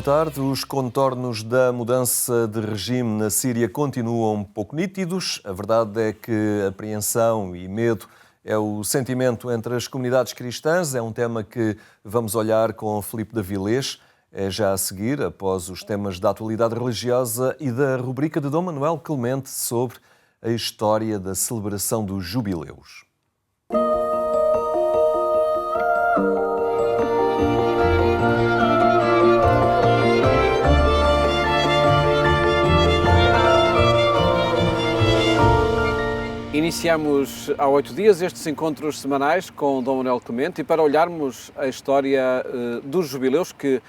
tarde. Os contornos da mudança de regime na Síria continuam pouco nítidos. A verdade é que apreensão e medo é o sentimento entre as comunidades cristãs. É um tema que vamos olhar com Filipe de Avilés. É já a seguir, após os temas da atualidade religiosa e da rubrica de Dom Manuel Clemente sobre a história da celebração dos jubileus. Iniciamos há 8 dias estes encontros semanais com Dom Manuel Clemente e para olharmos a história dos jubileus que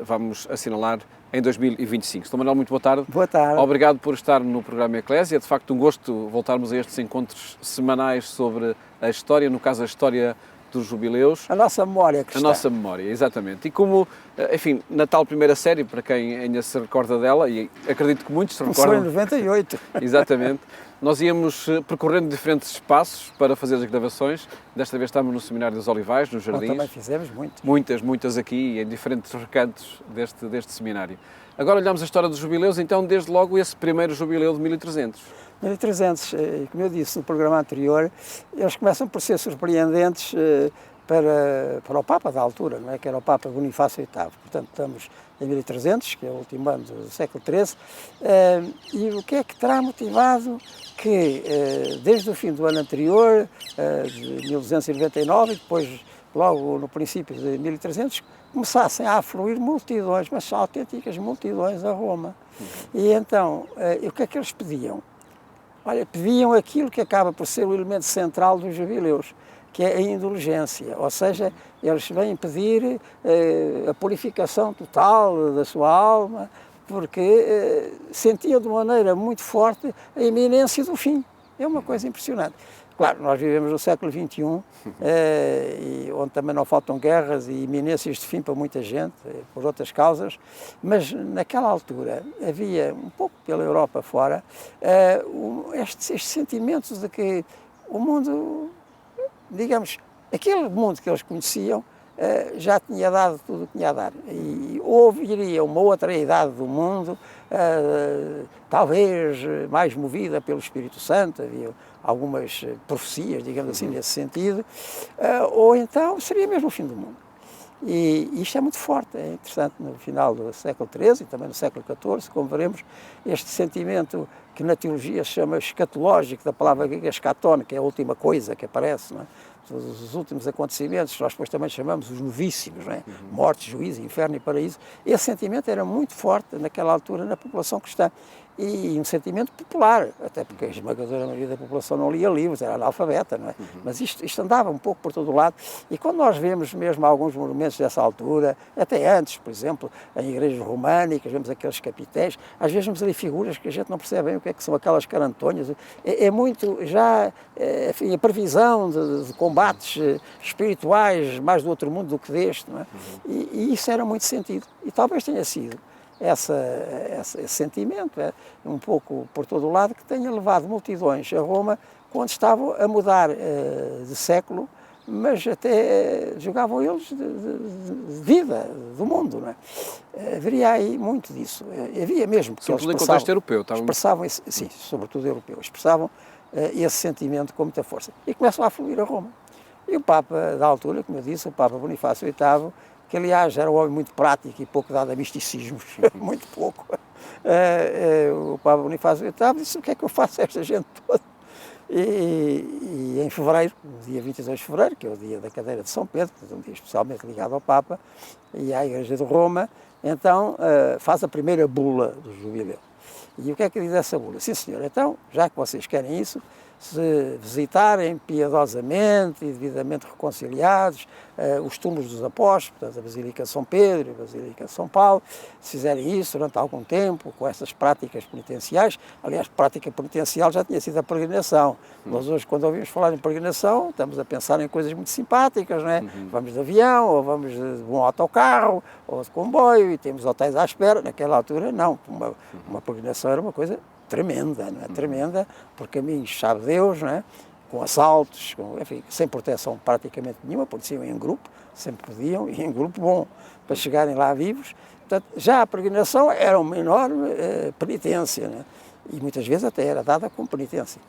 vamos assinalar em 2025. Dom Manuel, muito boa tarde. Boa tarde. Obrigado por estar no programa Eclésia. É de facto um gosto voltarmos a estes encontros semanais sobre a história, no caso a história dos jubileus. A nossa memória cristã. A nossa memória, exatamente. E como, enfim, na tal primeira série, para quem ainda se recorda dela, e acredito que muitos se recordam... Começou em 98. Exatamente. Nós íamos percorrendo diferentes espaços para fazer as gravações. Desta vez estamos no Seminário dos Olivais, nos Jardins. Nós também fizemos muito. Muitas aqui, em diferentes recantos deste seminário. Agora olhamos a história dos jubileus, então desde logo esse primeiro jubileu de 1300. 1300, como eu disse no programa anterior, eles começam por ser surpreendentes para o Papa da altura, não é? Que era o Papa Bonifácio VIII. Portanto, estamos em 1300, que é o último ano do século XIII, e o que é que terá motivado que, desde o fim do ano anterior, de 1299, e depois, logo no princípio de 1300, começassem a afluir multidões, mas autênticas multidões a Roma. E então, o que é que eles pediam? Olha, pediam aquilo que acaba por ser o elemento central dos jubileus, que é a indulgência, ou seja, eles vêm pedir a purificação total da sua alma, porque sentiam de maneira muito forte a iminência do fim. É uma coisa impressionante. Claro, nós vivemos no século XXI, onde também não faltam guerras e iminências de fim para muita gente, por outras causas, mas naquela altura havia, um pouco pela Europa fora, estes sentimentos de que o mundo, digamos, aquele mundo que eles conheciam, já tinha dado tudo o que tinha a dar. E iria uma outra idade do mundo, talvez mais movida pelo Espírito Santo, havia algumas profecias, digamos assim, nesse sentido, ou então seria mesmo o fim do mundo. E isto é muito forte, é interessante no final do século XIII e também no século XIV, como veremos, este sentimento que na teologia se chama escatológico, da palavra grega escatón, que é a última coisa que aparece, não é? Os últimos acontecimentos, nós depois também chamamos os novíssimos, não é? Morte, juízo, inferno e paraíso. Esse sentimento era muito forte naquela altura na população cristã. E um sentimento popular, até porque a esmagadora maioria da população não lia livros, era analfabeta, não é? Mas isto andava um pouco por todo o lado, e quando nós vemos mesmo alguns monumentos dessa altura, até antes, por exemplo, em igrejas românicas, vemos aqueles capitéis, às vezes vemos ali figuras que a gente não percebe bem o que é que são aquelas carantonhas, é muito já, enfim, a previsão de combates espirituais mais do outro mundo do que deste, não é? E isso era muito sentido, e talvez tenha sido esse sentimento, um pouco por todo o lado, que tenha levado multidões a Roma quando estavam a mudar de século, mas até jogavam eles de vida, do mundo, não é? Haveria aí muito disso, havia mesmo. Sobretudo em contexto europeu. Expressavam, sim, sobretudo europeu, expressavam esse sentimento com muita força. E começam a fluir a Roma. E o Papa da altura, como eu disse, o Papa Bonifácio VIII, que aliás era um homem muito prático e pouco dado a misticismos, muito pouco. O Papa Bonifácio VIII disse: o que é que eu faço a esta gente toda? E em fevereiro, no dia 22 de fevereiro, que é o dia da cadeira de São Pedro, um dia especialmente ligado ao Papa e à Igreja de Roma, então faz a primeira bula do jubileu. E o que é que diz essa bula? Sim, senhor, então, já que vocês querem isso, se visitarem piedosamente e devidamente reconciliados os túmulos dos apóstolos, portanto, a Basílica de São Pedro e a Basílica de São Paulo, se fizerem isso durante algum tempo, com essas práticas penitenciais, aliás, prática penitencial já tinha sido a peregrinação. Nós hoje, quando ouvimos falar em peregrinação, estamos a pensar em coisas muito simpáticas, não é? Vamos de avião, ou vamos de um autocarro, ou de comboio, e temos hotéis à espera. Naquela altura, não. Uma peregrinação era uma coisa tremenda, não é? Tremenda, por caminhos, sabe Deus, não é? com assaltos, enfim, sem proteção praticamente nenhuma, porque iam em grupo, sempre podiam, e em grupo bom, para chegarem lá vivos. Portanto, já a peregrinação era uma enorme penitência, né? E muitas vezes até era dada como penitência.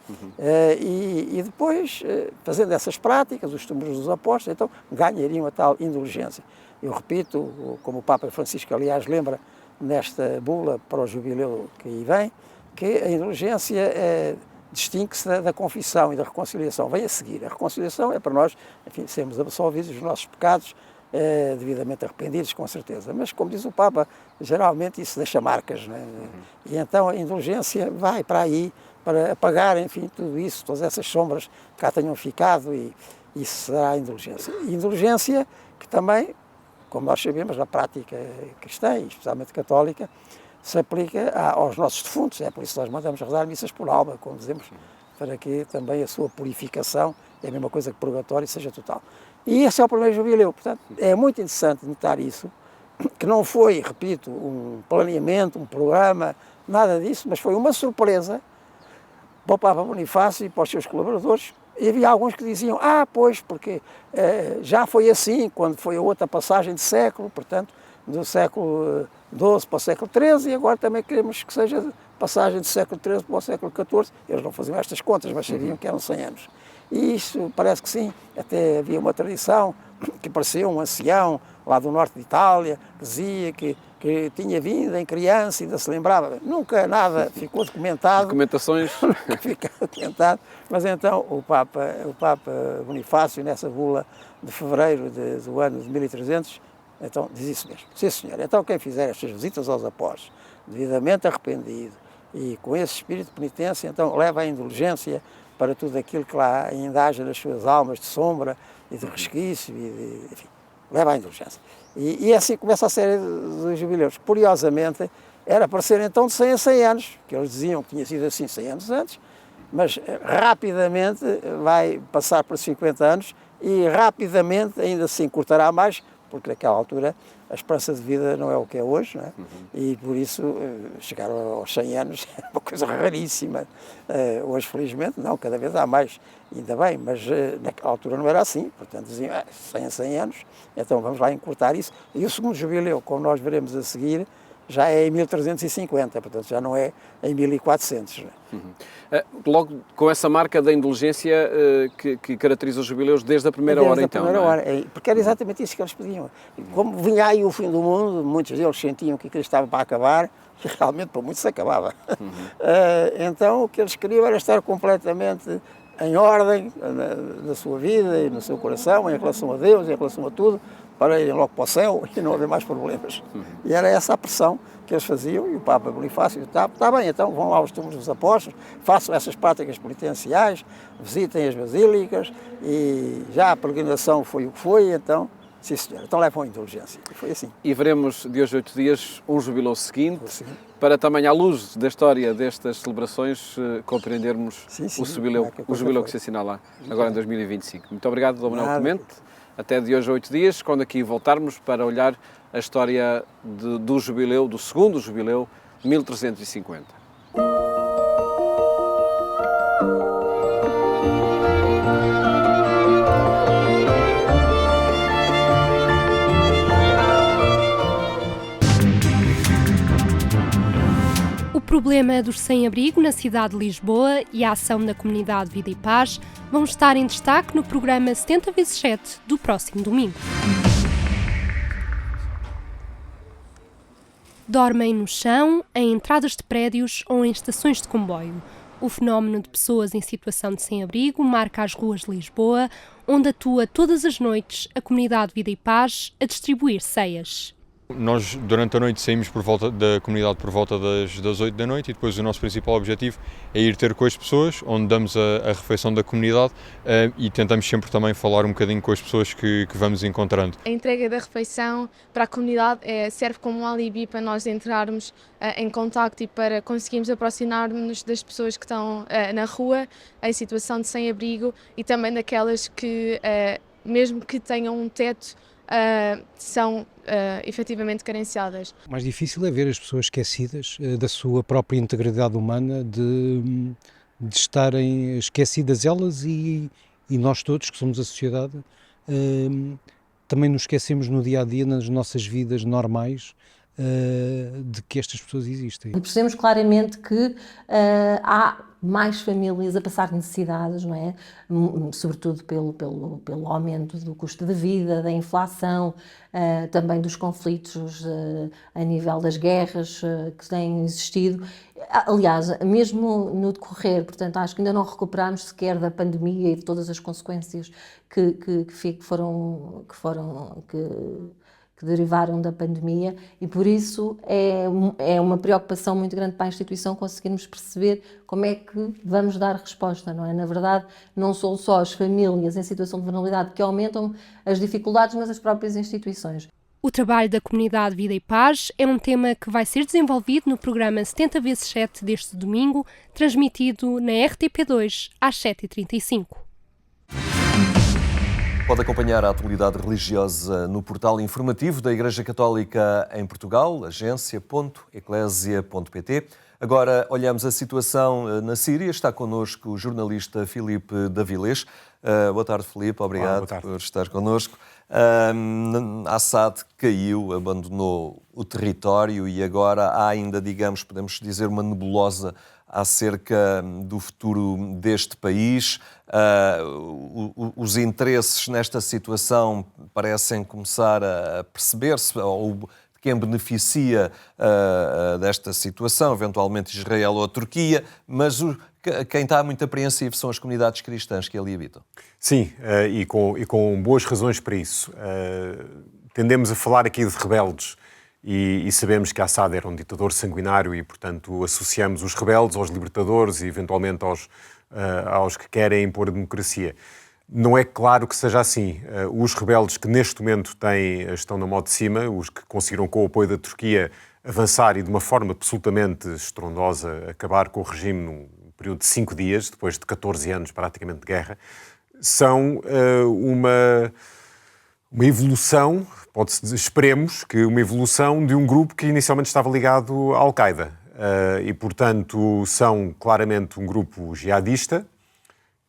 E depois, fazendo essas práticas, os túmulos dos apóstolos, então ganhariam a tal indulgência. Eu repito, como o Papa Francisco, aliás, lembra nesta bula para o jubileu que aí vem, que a indulgência distingue-se da confissão e da reconciliação. Vem a seguir. A reconciliação é para nós, enfim, sermos absolvidos dos nossos pecados, devidamente arrependidos, com certeza. Mas, como diz o Papa, geralmente isso deixa marcas, né? E então a indulgência vai para aí, para apagar, enfim, tudo isso, todas essas sombras que cá tenham ficado, e isso será a indulgência. E indulgência que também, como nós sabemos, na prática cristã, e especialmente católica, se aplica aos nossos defuntos. É por isso que nós mandamos rezar missas por alma, como dizemos, para que também a sua purificação, é a mesma coisa que purgatório, seja total. E esse é o primeiro jubileu. Portanto, é muito interessante notar isso, que não foi, repito, um planeamento, um programa, nada disso, mas foi uma surpresa para o Papa Bonifácio e para os seus colaboradores. E havia alguns que diziam, pois, porque já foi assim, quando foi a outra passagem de século, portanto, do século XII para o século XIII, e agora também queremos que seja passagem do século XIII para o século XIV. Eles não faziam estas contas, mas sabiam que eram 100 anos. E isso parece que sim, até havia uma tradição que apareceu um ancião lá do norte de Itália, que dizia que tinha vindo em criança e ainda se lembrava. Nunca nada ficou documentado. Documentações. Nunca ficou documentado. Mas então o Papa Bonifácio, nessa bula de fevereiro do ano de 1300, então diz isso mesmo. Sim, senhor. Então quem fizer estas visitas aos apóstolos, devidamente arrependido e com esse espírito de penitência, então leva a indulgência para tudo aquilo que lá ainda haja nas suas almas de sombra e de resquício, enfim, leva à indulgência. E assim começa a série dos jubileus. Curiosamente, era para ser então de 100 a 100 anos, que eles diziam que tinha sido assim 100 anos antes, mas rapidamente vai passar para 50 anos e rapidamente ainda se encurtará mais, porque naquela altura a esperança de vida não é o que é hoje, não é? E por isso chegar aos 100 anos é uma coisa raríssima. Hoje, felizmente, não, cada vez há mais, ainda bem, mas naquela altura não era assim, portanto diziam 100 a 100 anos, então vamos lá encurtar isso. E o segundo jubileu, como nós veremos a seguir, já é em 1350, portanto já não é em 1400. Logo com essa marca da indulgência que caracteriza os jubileus desde a primeira hora, então. Desde a primeira hora, porque era exatamente isso que eles pediam. Como vinha aí o fim do mundo, muitos deles sentiam que aquilo estava para acabar, e realmente para muitos se acabava. Então o que eles queriam era estar completamente em ordem na sua vida e no seu coração, em relação a Deus, em relação a tudo, para irem logo para o céu e não haver mais problemas. E era essa a pressão que eles faziam, e o Papa Bonifácio está bem, então vão lá aos túmulos dos apóstolos, façam essas práticas penitenciais, visitem as basílicas, e já a peregrinação foi o que foi, então, sim senhor, então levam a indulgência. E foi assim. E veremos de hoje a 8 dias um jubileu seguinte, para também à luz da história destas celebrações compreendermos o jubileu que se assinala agora em 2025. Muito obrigado, Dom Manuel Clemente. Até de hoje a 8 dias, quando aqui voltarmos para olhar a história do jubileu, do segundo jubileu, 1350. O problema dos sem-abrigo na cidade de Lisboa e a ação da comunidade Vida e Paz vão estar em destaque no programa 70x7 do próximo domingo. Dormem no chão, em entradas de prédios ou em estações de comboio. O fenómeno de pessoas em situação de sem-abrigo marca as ruas de Lisboa, onde atua todas as noites a comunidade Vida e Paz a distribuir ceias. Nós, durante a noite, saímos da comunidade por volta das 8 da noite e depois o nosso principal objetivo é ir ter com as pessoas, onde damos a refeição da comunidade e tentamos sempre também falar um bocadinho com as pessoas que vamos encontrando. A entrega da refeição para a comunidade serve como um alibi para nós entrarmos em contacto e para conseguirmos aproximar-nos das pessoas que estão na rua, em situação de sem-abrigo, e também daquelas que, mesmo que tenham um teto, são efetivamente carenciadas. O mais difícil é ver as pessoas esquecidas da sua própria integridade humana, de estarem esquecidas elas e nós todos, que somos a sociedade, também nos esquecemos no dia-a-dia, nas nossas vidas normais, de que estas pessoas existem. Percebemos claramente que há mais famílias a passar necessidades, não é? Sobretudo pelo aumento do custo de vida, da inflação, também dos conflitos a nível das guerras que têm existido. Aliás, mesmo no decorrer, portanto, acho que ainda não recuperámos sequer da pandemia e de todas as consequências que derivaram da pandemia, e por isso é uma preocupação muito grande para a instituição conseguirmos perceber como é que vamos dar resposta, não é? Na verdade, não são só as famílias em situação de vulnerabilidade que aumentam as dificuldades, mas as próprias instituições. O trabalho da comunidade Vida e Paz é um tema que vai ser desenvolvido no programa 70x7 deste domingo, transmitido na RTP2 às 7h35. Pode acompanhar a atualidade religiosa no portal informativo da Igreja Católica em Portugal, agência.eclésia.pt. Agora olhamos a situação na Síria. Está connosco o jornalista Filipe Davilés. Boa tarde, Filipe. Obrigado por estar connosco. Assad caiu, abandonou o território e agora há ainda, digamos, podemos dizer, uma nebulosa acerca do futuro deste país. Os interesses nesta situação parecem começar a perceber-se, ou quem beneficia desta situação, eventualmente Israel ou a Turquia, mas quem está muito apreensivo são as comunidades cristãs que ali habitam. Sim, e com boas razões para isso. Tendemos a falar aqui de rebeldes, e sabemos que Assad era um ditador sanguinário e, portanto, associamos os rebeldes aos libertadores e, eventualmente, aos que querem impor a democracia. Não é claro que seja assim. Os rebeldes que neste momento estão na mão de cima, os que conseguiram, com o apoio da Turquia, avançar e de uma forma absolutamente estrondosa acabar com o regime num período de 5 dias, depois de 14 anos praticamente de guerra, são uma evolução, esperemos que uma evolução de um grupo que inicialmente estava ligado à Al-Qaeda. E, portanto, são claramente um grupo jihadista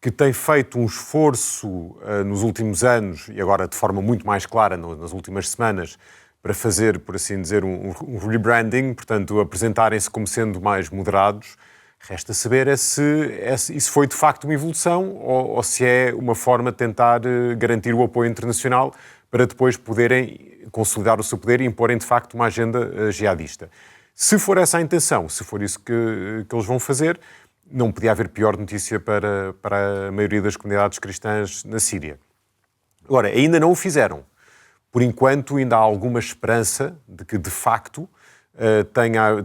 que tem feito um esforço nos últimos anos, e agora de forma muito mais clara nas últimas semanas, para fazer, por assim dizer, um rebranding, portanto, apresentarem-se como sendo mais moderados. Resta saber se isso foi de facto uma evolução ou se é uma forma de tentar garantir o apoio internacional para depois poderem consolidar o seu poder e imporem de facto uma agenda jihadista. Se for essa a intenção, se for isso que eles vão fazer, não podia haver pior notícia para a maioria das comunidades cristãs na Síria. Agora, ainda não o fizeram. Por enquanto, ainda há alguma esperança de que, de facto,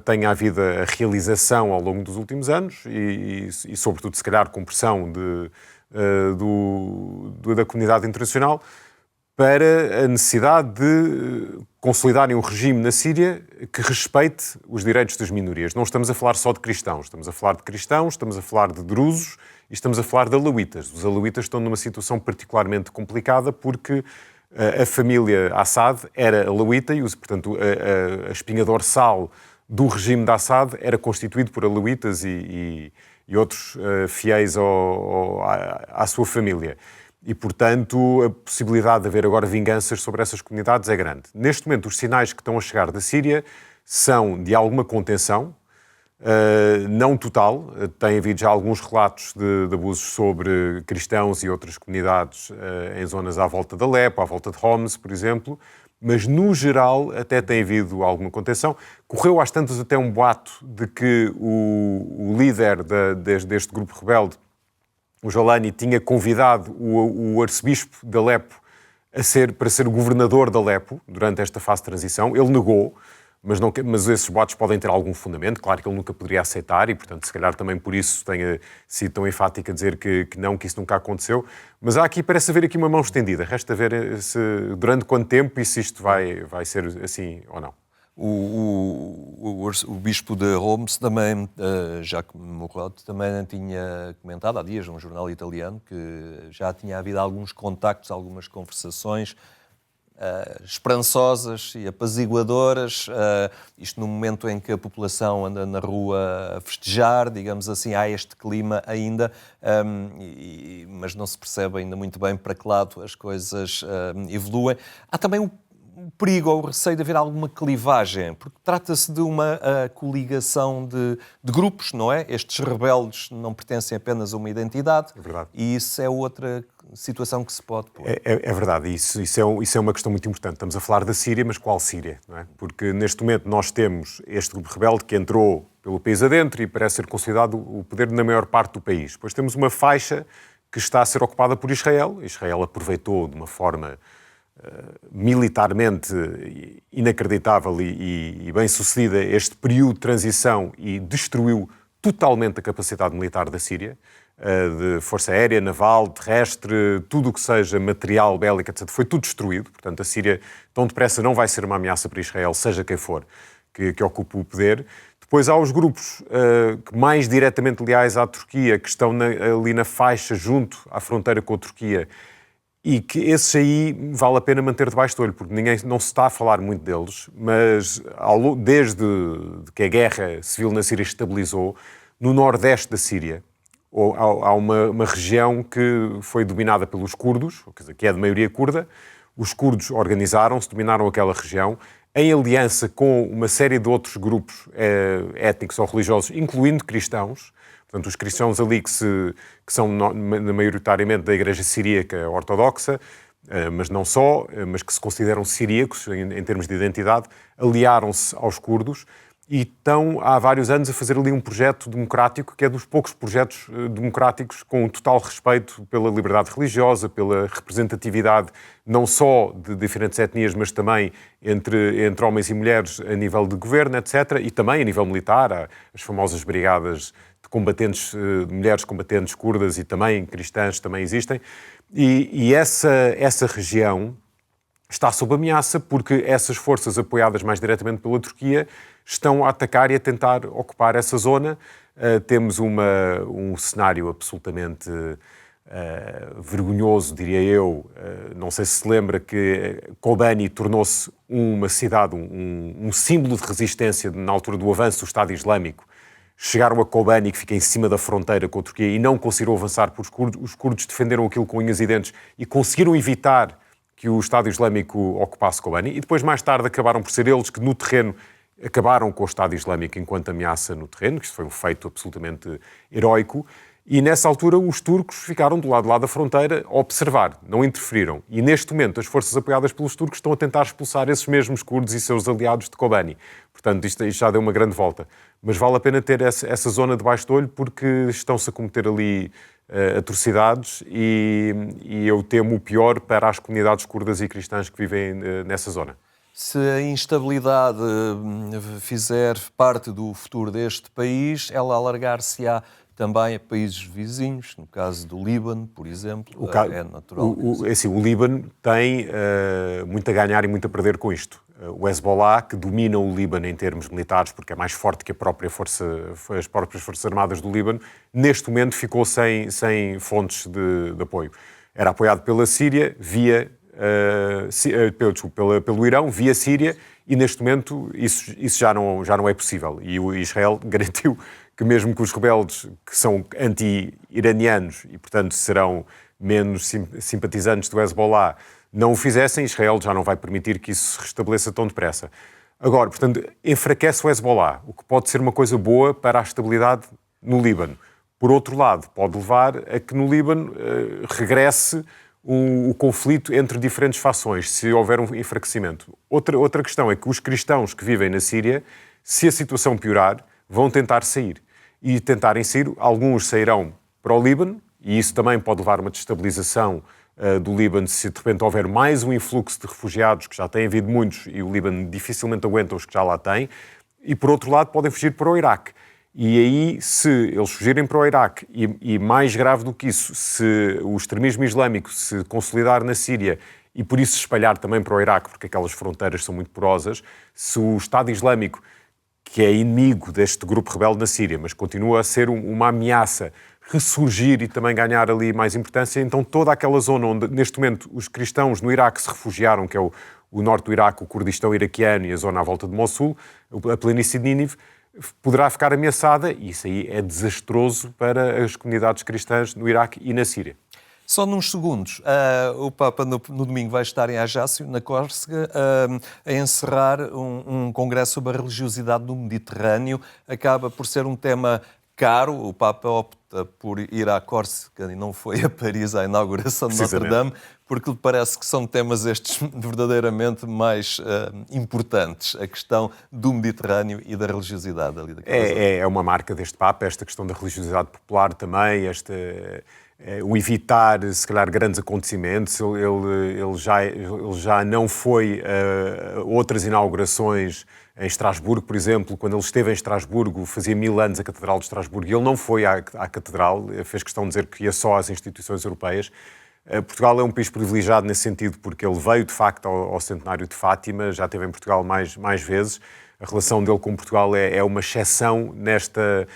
tenha havido a realização ao longo dos últimos anos e sobretudo, se calhar, com pressão da comunidade internacional, para a necessidade de consolidarem um regime na Síria que respeite os direitos das minorias. Não estamos a falar só de cristãos, estamos a falar de drusos e estamos a falar de alauítas. Os alauítas estão numa situação particularmente complicada porque a família Assad era alauíta e, portanto, a espinha dorsal do regime de Assad era constituído por alauítas e outros fiéis à sua família. E, portanto, a possibilidade de haver agora vinganças sobre essas comunidades é grande. Neste momento, os sinais que estão a chegar da Síria são de alguma contenção, não total. Tem havido já alguns relatos de abusos sobre cristãos e outras comunidades em zonas à volta de Alepo, à volta de Homs, por exemplo, mas, no geral, até tem havido alguma contenção. Correu às tantas até um boato de que o líder deste grupo rebelde, o Jolani, tinha convidado o arcebispo de Alepo para ser o governador de Alepo durante esta fase de transição. Ele negou, mas esses boatos podem ter algum fundamento. Claro que ele nunca poderia aceitar e, portanto, se calhar também por isso tenha sido tão enfático a dizer que isso nunca aconteceu. Mas parece haver aqui uma mão estendida. Resta ver durante quanto tempo e se isto vai ser assim ou não. O bispo de Homs também, Jacques Murad, também tinha comentado há dias num jornal italiano que já tinha havido alguns contactos, algumas conversações esperançosas e apaziguadoras, isto no momento em que a população anda na rua a festejar, digamos assim, há este clima ainda, mas não se percebe ainda muito bem para que lado as coisas evoluem. Há também o perigo ou o receio de haver alguma clivagem, porque trata-se de uma coligação de grupos, não é? Estes rebeldes não pertencem apenas a uma identidade, e isso é outra situação que se pode pôr. É verdade, isso é uma questão muito importante. Estamos a falar da Síria, mas qual Síria? Não é? Porque neste momento nós temos este grupo rebelde que entrou pelo país adentro e parece ser considerado o poder na maior parte do país. Depois temos uma faixa que está a ser ocupada por Israel. Israel aproveitou de uma forma militarmente inacreditável e bem-sucedida este período de transição e destruiu totalmente a capacidade militar da Síria, de força aérea, naval, terrestre, tudo o que seja material bélico, etc. Foi tudo destruído. Portanto, a Síria tão depressa não vai ser uma ameaça para Israel, seja quem for que ocupe o poder. Depois há os grupos mais diretamente leais à Turquia, que estão ali na faixa junto à fronteira com a Turquia, e que esses aí vale a pena manter debaixo do olho, porque não se está a falar muito deles, mas desde que a guerra civil na Síria estabilizou, no nordeste da Síria, há uma região que foi dominada pelos curdos, quer dizer, que é de maioria curda. Os curdos organizaram-se, dominaram aquela região, em aliança com uma série de outros grupos étnicos ou religiosos, incluindo cristãos. Portanto, os cristãos ali que são maioritariamente da Igreja Siríaca Ortodoxa, mas não só, mas que se consideram siríacos em termos de identidade, aliaram-se aos curdos e estão há vários anos a fazer ali um projeto democrático, que é dos poucos projetos democráticos com total respeito pela liberdade religiosa, pela representatividade não só de diferentes etnias, mas também entre homens e mulheres a nível de governo, etc. E também a nível militar, há as famosas brigadas de combatentes, de mulheres combatentes curdas e também cristãs também existem. E essa região está sob ameaça porque essas forças apoiadas mais diretamente pela Turquia estão a atacar e a tentar ocupar essa zona. Temos um cenário absolutamente vergonhoso, diria eu. Não sei se lembra que Kobani tornou-se uma cidade, um símbolo de resistência na altura do avanço do Estado Islâmico. Chegaram a Kobani, que fica em cima da fronteira com a Turquia, e não conseguiram avançar por os curdos. Os curdos defenderam aquilo com unhas e dentes e conseguiram evitar que o Estado Islâmico ocupasse Kobani. E depois, mais tarde, acabaram por ser eles que no terreno acabaram com o Estado Islâmico enquanto ameaça no terreno, que isso foi um feito absolutamente heroico. E nessa altura os turcos ficaram do lado da fronteira a observar, não interferiram. E neste momento as forças apoiadas pelos turcos estão a tentar expulsar esses mesmos curdos e seus aliados de Kobani. Portanto, isto já deu uma grande volta. Mas vale a pena ter essa zona debaixo do olho porque estão-se a cometer ali atrocidades e eu temo o pior para as comunidades curdas e cristãs que vivem nessa zona. Se a instabilidade fizer parte do futuro deste país, ela alargar-se-á também a países vizinhos, no caso do Líbano, por exemplo, é natural. O Líbano tem muito a ganhar e muito a perder com isto. O Hezbollah, que domina o Líbano em termos militares, porque é mais forte que as próprias Forças Armadas do Líbano, neste momento ficou sem fontes de apoio. Era apoiado pela Síria, pelo Irão, via Síria, e neste momento isso já não é possível. E o Israel garantiu que mesmo que os rebeldes, que são anti-iranianos e, portanto, serão menos simpatizantes do Hezbollah, não o fizessem, Israel já não vai permitir que isso se restabeleça tão depressa. Agora, portanto, enfraquece o Hezbollah, o que pode ser uma coisa boa para a estabilidade no Líbano. Por outro lado, pode levar a que no Líbano regresse o conflito entre diferentes fações, se houver um enfraquecimento. Outra questão é que os cristãos que vivem na Síria, se a situação piorar, vão tentar sair. E tentarem sair, alguns sairão para o Líbano, e isso também pode levar a uma destabilização do Líbano se de repente houver mais um influxo de refugiados, que já tem havido muitos, e o Líbano dificilmente aguenta os que já lá tem, e por outro lado podem fugir para o Iraque. E aí, se eles fugirem para o Iraque, e mais grave do que isso, se o extremismo islâmico se consolidar na Síria e por isso se espalhar também para o Iraque, porque aquelas fronteiras são muito porosas, se o Estado Islâmico, que é inimigo deste grupo rebelde na Síria, mas continua a ser uma ameaça, ressurgir e também ganhar ali mais importância. Então toda aquela zona onde neste momento os cristãos no Iraque se refugiaram, que é o norte do Iraque, o Kurdistão iraquiano e a zona à volta de Mossul, a planície de Nínive, poderá ficar ameaçada, e isso aí é desastroso para as comunidades cristãs no Iraque e na Síria. Só nos segundos, o Papa no domingo vai estar em Ajaccio, na Córsega, a encerrar um congresso sobre a religiosidade no Mediterrâneo. Acaba por ser um tema caro. O Papa opta por ir à Córsega e não foi a Paris à inauguração de Notre-Dame, porque lhe parece que são temas estes verdadeiramente mais importantes, a questão do Mediterrâneo e da religiosidade ali daquela zona. É uma marca deste Papa, esta questão da religiosidade popular também, o evitar, se calhar, grandes acontecimentos. Ele já não foi a outras inaugurações em Estrasburgo, por exemplo. Quando ele esteve em Estrasburgo, fazia 1000 anos a Catedral de Estrasburgo, e ele não foi à Catedral, fez questão de dizer que ia só às instituições europeias. Portugal é um país privilegiado nesse sentido, porque ele veio, de facto, ao centenário de Fátima, já esteve em Portugal mais vezes. A relação dele com Portugal é uma exceção nesta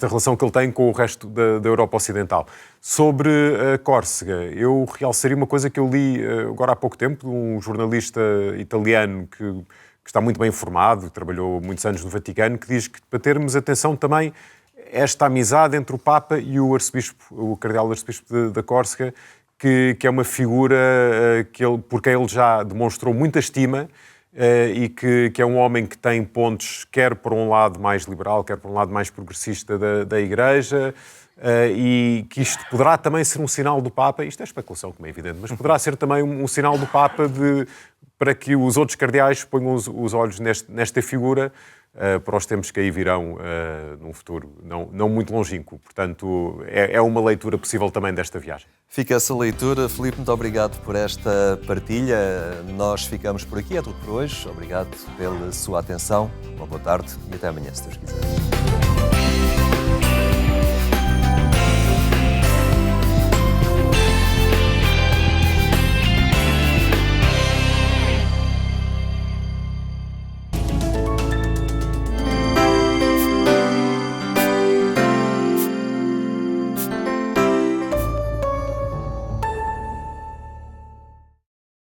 relação que ele tem com o resto da Europa Ocidental. Sobre a Córsega, eu realçaria uma coisa que eu li agora há pouco tempo, de um jornalista italiano que está muito bem informado, trabalhou muitos anos no Vaticano, que diz que para termos atenção também esta amizade entre o Papa e o arcebispo, o cardeal arcebispo da Córsega, que é uma figura por quem ele já demonstrou muita estima, e que é um homem que tem pontos, quer por um lado mais liberal, quer por um lado mais progressista da Igreja, e que isto poderá também ser um sinal do Papa, isto é especulação, como é evidente, mas poderá ser também um sinal do Papa para que os outros cardeais ponham os olhos nesta figura, para os tempos que aí virão num futuro não muito longínquo. Portanto, é uma leitura possível também desta viagem. Fica essa leitura. Filipe, muito obrigado por esta partilha. Nós ficamos por aqui. É tudo por hoje. Obrigado pela sua atenção. Uma boa tarde e até amanhã, se Deus quiser.